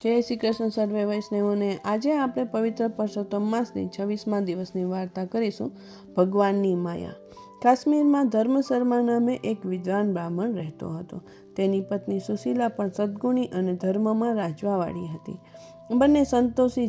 જય શ્રી કૃષ્ણ સર્વે વૈષ્ણવોને। આજે આપણે પવિત્ર પુરુષોત્તમ માસની 26મા દિવસની વાર્તા કરીશું, ભગવાનની માયા। કાશ્મીરમાં ધર્મ શર્મા નામે એક વિદ્વાન બ્રાહ્મણ રહેતો હતો। તેની પત્ની સુશીલા પણ સદ્ગુણી અને ધર્મમાં રાજવાવાળી હતી। બંને સંતોષી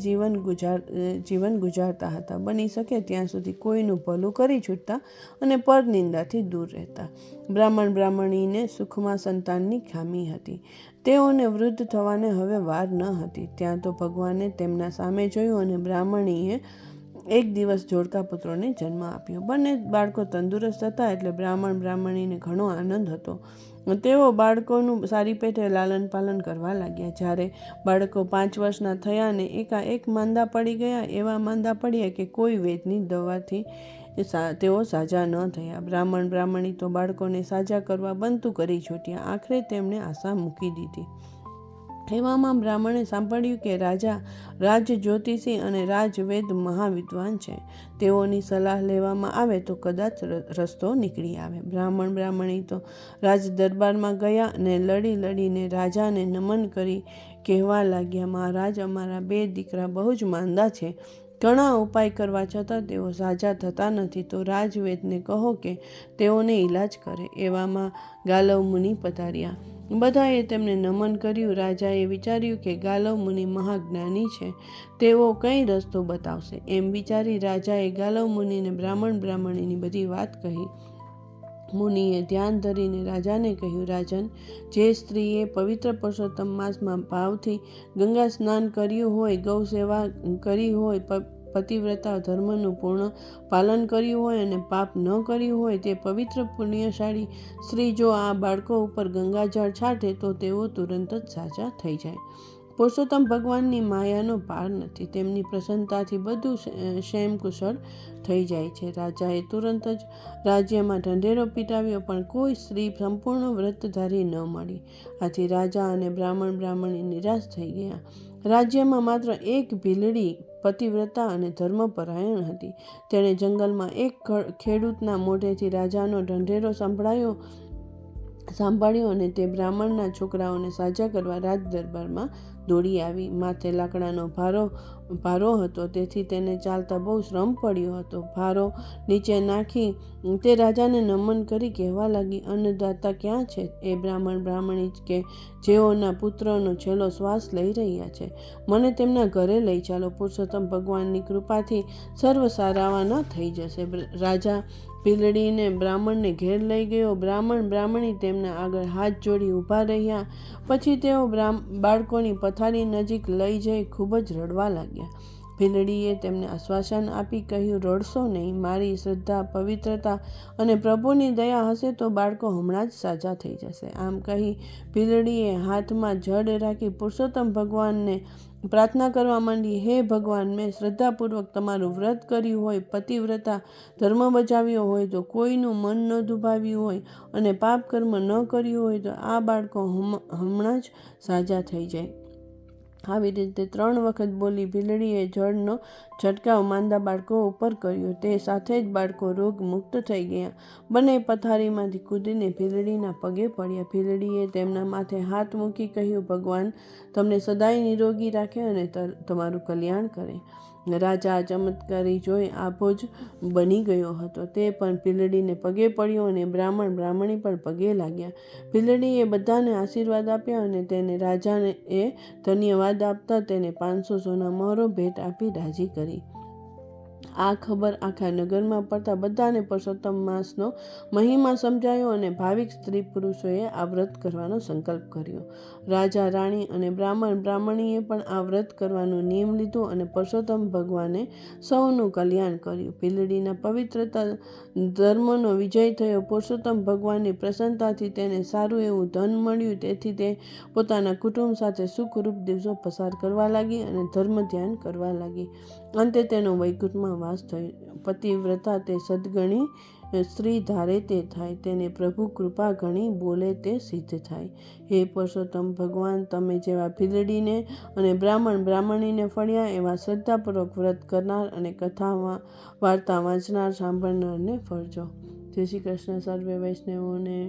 જીવન ગુજારતા હતા। બની શકે ત્યાં સુધી કોઈનું ભલું કરી છૂટતા અને પરનિંદાથી દૂર રહેતા। બ્રાહ્મણીને સુખમાં સંતાનની ખામી હતી। તેઓને વૃદ્ધ થવાને હવે વાર ન હતી। ત્યાં તો ભગવાને તેમના સામે જોયું અને બ્રાહ્મણીએ એક દિવસ જોડકા પુત્રોને જન્મ આપ્યો। બંને બાળકો તંદુરસ્ત હતા એટલે બ્રાહ્મણીને ઘણો આનંદ હતો। તેઓ બાળકોનું સારી પેઠે લાલન પાલન કરવા લાગ્યા। જ્યારે બાળકો 5 વર્ષના થયા અને એકાએક માંદા પડી ગયા। એવા માંદા પડ્યા કે કોઈ વૈદ્યની દવાથી તેઓ સાજા ન થયા। બ્રાહ્મણી તો બાળકોને સાજા કરવા બનતું કરી છૂટ્યા। આખરે તેમણે આશા મૂકી દીધી। એવામાં બ્રાહ્મણે સાંભળ્યું કે રાજા રાજજ્યોતિષી અને રાજવૈદ મહાવિદ્વાન છે। તેઓની સલાહ લેવામાં આવે તો કદાચ રસ્તો નીકળી આવે। બ્રાહ્મણી તો રાજ દરબારમાં ગયા અને લડીને રાજાને નમન કરી કહેવા લાગ્યા, મહારાજ, અમારા 2 દીકરા બહુ જ માંદા છે। ઘણા ઉપાય કરવા છતાં તેઓ સાજા થતા નથી, તો રાજવૈદને કહો કે તેઓને ઈલાજ કરે। એવામાં ગાલવ મુનિ પધાર્યા। બધાએ તેમને નમન કર્યું। રાજાએ વિચાર્યું કે ગાલવ મુનિ મહાજ્ઞાની છે, તેઓ કંઈ રસ્તો બતાવશે। એમ વિચારી રાજાએ ગાલવ મુનિને બ્રાહ્મણીની બધી વાત કહી। મુનિએ ધ્યાન ધરીને રાજાને કહ્યું, રાજન, જે સ્ત્રીએ પવિત્ર પુરુષોત્તમ માસમાં ભાવથી ગંગા સ્નાન કર્યું હોય, ગૌ સેવા કરી હોય, પતિવ્રતા ધર્મનું પૂર્ણ પાલન કર્યું હોય અને પાપ ન કર્યું હોય, તે પવિત્ર પુણ્યશાળી સ્ત્રી જો આ બાળકો ઉપર ગંગાજળ છાંટે તો તેઓ તુરંત જ સાજા થઈ જાય। પુરુષોત્તમ ભગવાનની માયાનો પાર નથી। તેમની પ્રસન્નતાથી બધું ક્ષેમકુશળ થઈ જાય છે। રાજાએ તુરંત જ રાજ્યમાં ઢંઢેરો પીટાવ્યો, પણ કોઈ સ્ત્રી સંપૂર્ણ વ્રતધારી ન મળી। આથી રાજા અને બ્રાહ્મણી નિરાશ થઈ ગયા। રાજ્યમાં માત્ર એક ભીલડી પતિવ્રતા અને ધર્મપરાયણ હતી। તેણે જંગલમાં એક ખેડૂતના મોઢેથી રાજાનો ઢંઢેરો સાંભળ્યો અને તે બ્રાહ્મણના છોકરાઓને સાજા કરવા રાજ દરબારમાં દોડી આવી। માથે લાકડાનો ભારો હતો, તેથી તેને ચાલતા બહુ શ્રમ પડ્યો હતો। ભારો નીચે નાખી તે રાજાને નમન કરી કહેવા લાગી, અન્નદાતા ક્યાં છે એ બ્રાહ્મણી કે જેઓના પુત્રનો છેલ્લો શ્વાસ લઈ રહ્યા છે? મને તેમના ઘરે લઈ ચાલો। પુરુષોત્તમ ભગવાનની કૃપાથી સર્વ સારાવાના થઈ જશે। રાજા ભીલડીને બ્રાહ્મણને ઘેર લઈ ગયો। બ્રાહ્મણી તેમના આગળ હાથ જોડી ઊભા રહ્યા। પછી તેઓ બાળકોની પથારી નજીક લઈ જઈ ખૂબ જ રડવા લાગ્યા। ભીલડીએ તેમને આશ્વાસન આપી કહ્યું, રડશો નહીં। મારી શ્રદ્ધા, પવિત્રતા અને પ્રભુની દયા હશે તો બાળકો હમણાં જ સાજા થઈ જશે। આમ કહી ભીલડીએ હાથમાં જડ રાખી પુરુષોત્તમ ભગવાનને પ્રાર્થના કરવા માંડી, હે ભગવાન, મેં શ્રદ્ધાપૂર્વક તમારું વ્રત કર્યું હોય, પતિવ્રતા ધર્મ બજાવ્યો હોય, તો કોઈનું મન ન દુભાવ્યું હોય અને પાપ કર્મ ન કર્યું હોય તો આ બાળકો હમણાં જ સાજા થઈ જાય। આવી રીતે 3 વખત બોલી ભીલડીએ જળનો છંટકાવ માંદા બાળકો ઉપર કર્યો। તે સાથે જ બાળકો રોગ મુક્ત થઈ ગયા। બંને પથારીમાંથી કૂદીને ભીલડીના પગે પડ્યા। ભીલડીએ તેમના માથે હાથ મૂકી કહ્યું, ભગવાન તમને સદાય નિરોગી રાખે અને તમારું કલ્યાણ કરે। રાજા આ ચમત્કારી જોઈ આભો જ બની ગયો હતો। તે પણ ભીલડીને પગે પડ્યો અને બ્રાહ્મણી પણ પગે લાગ્યા। ભીલડીએ બધાને આશીર્વાદ આપ્યા અને તેને રાજાએ ધન્યવાદ આપતા તેને 500 સોના મહોરો ભેટ આપી રાજી કરી। આ ખબર આખા નગરમાં પડતા બધાને પુરુષોત્તમ માસનો મહિમા સમજાયો અને ભાવિક સ્ત્રી પુરુષોએ આ વ્રત કરવાનો સંકલ્પ કર્યો। રાજા, રાણી અને બ્રાહ્મણીએ પણ આ વ્રત કરવાનું નિયમ લીધું અને પુરુષોત્તમ ભગવાને સૌનું કલ્યાણ કર્યું। ભીલડીના પવિત્રતા ધર્મનો વિજય થયો। પુરુષોત્તમ ભગવાનની પ્રસન્નતાથી તેને સારું એવું ધન મળ્યું, તેથી તે પોતાના કુટુંબ સાથે સુખરૂપ દિવસો પસાર કરવા લાગી અને ધર્મ ધ્યાન કરવા લાગી। અંતે તેનો વૈકુંઠમાં વાસ થયો। પતિવ્રતા તે સદગણી સ્ત્રી ધારે તે થાય, તેને પ્રભુ કૃપા ઘણી બોલે તે સિદ્ધ થાય। હે પુરુષોત્તમ ભગવાન, તમે જેવા ભીલડીને અને બ્રાહ્મણીને ફળ્યા એવા શ્રદ્ધાપૂર્વક વ્રત કરનાર અને કથા વાર્તા વાંચનાર સાંભળનારને ફળજો। જય શ્રી કૃષ્ણ સર્વે વૈષ્ણવોને।